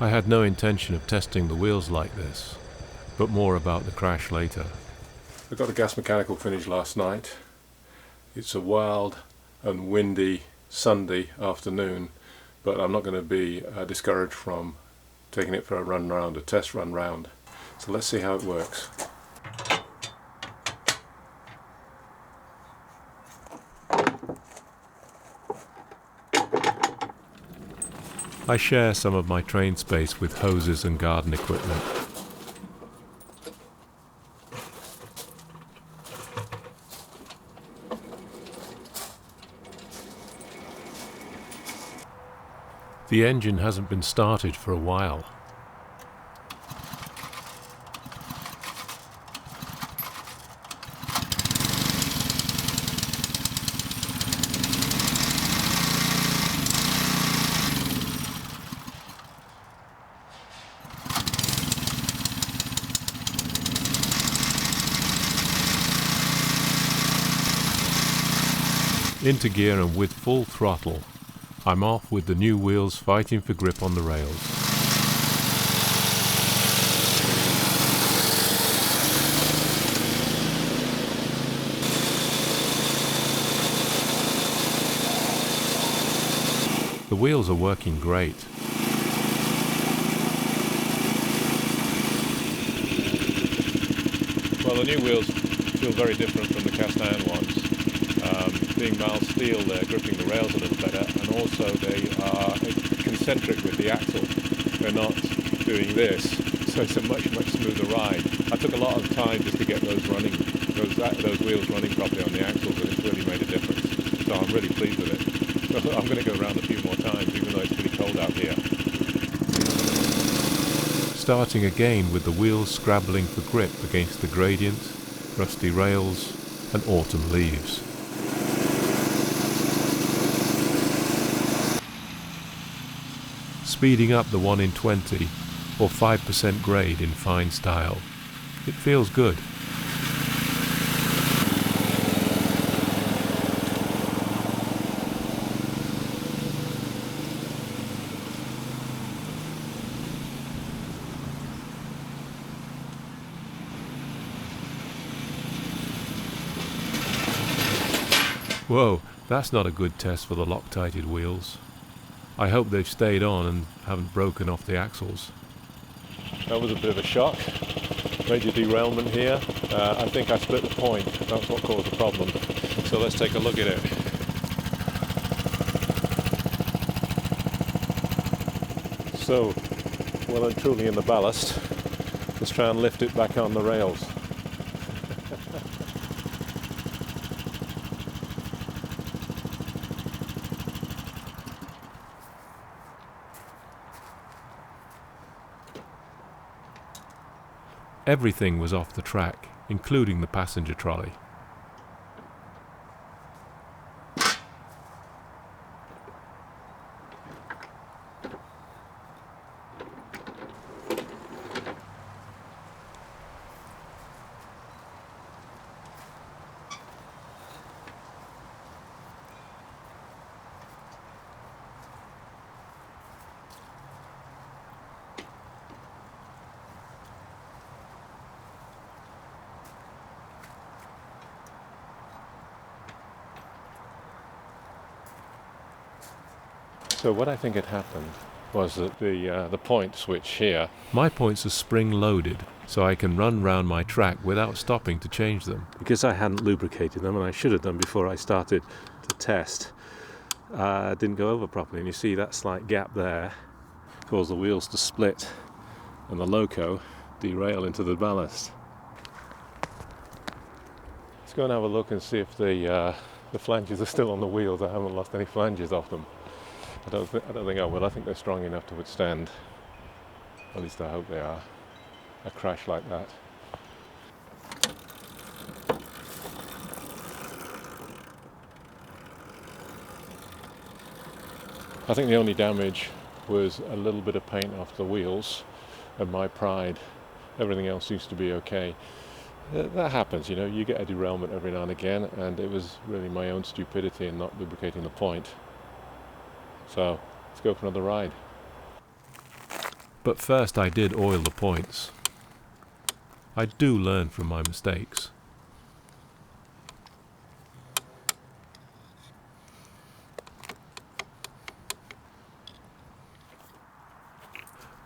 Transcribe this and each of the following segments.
I had no intention of testing the wheels like this, but more about the crash later. I got the gas mechanical finished last night. It's a wild and windy Sunday afternoon, but I'm not going to be discouraged from taking it for a run round, a test run round. So let's see how it works. I share some of my train space with hoses and garden equipment. The engine hasn't been started for a while. Into gear and with full throttle, I'm off with the new wheels fighting for grip on the rails. The wheels are working great. Well, the new wheels feel very different from the cast iron ones. Being mild steel, they're gripping the rails a little better, and also they are concentric with the axle. They're not doing this, so it's a much smoother ride. I took a lot of time just to get those wheels running properly on the axles, and it's really made a difference. So I'm really pleased with it. So I'm going to go around a few more times, even though it's pretty cold out here. Starting again with the wheels scrabbling for grip against the gradient, rusty rails, and autumn leaves. Speeding up the 1 in 20 or 5% grade in fine style. It feels good. Whoa, that's not a good test for the Loctited wheels. I hope they've stayed on and haven't broken off the axles. That was a bit of a shock. Major derailment here. I think I split the point. That's what caused the problem. So let's take a look at it. So, well and truly in the ballast. Let's try and lift it back on the rails. Everything was off the track, including the passenger trolley. So what I think had happened was that the point switch here. My points are spring loaded, so I can run round my track without stopping to change them. Because I hadn't lubricated them, and I should have done before I started to test, didn't go over properly. And you see that slight gap there caused the wheels to split and the Loco derail into the ballast. Let's go and have a look and see if the flanges are still on the wheels. I haven't lost any flanges off them. I don't think I will. I think they're strong enough to withstand, at least I hope they are, a crash like that. I think the only damage was a little bit of paint off the wheels and my pride. Everything else seems to be okay. That happens, you know, you get a derailment every now and again, and it was really my own stupidity in not lubricating the point. So let's go for another ride. But first I did oil the points. I do learn from my mistakes.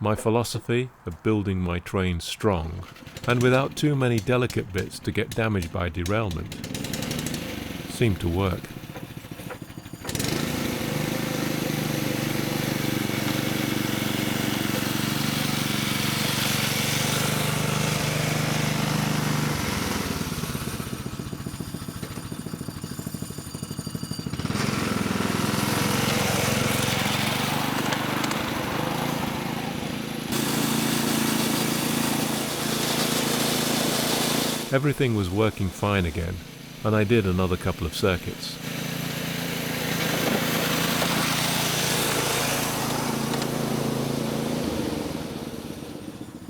My philosophy of building my train strong and without too many delicate bits to get damaged by derailment seemed to work. Everything was working fine again, and I did another couple of circuits.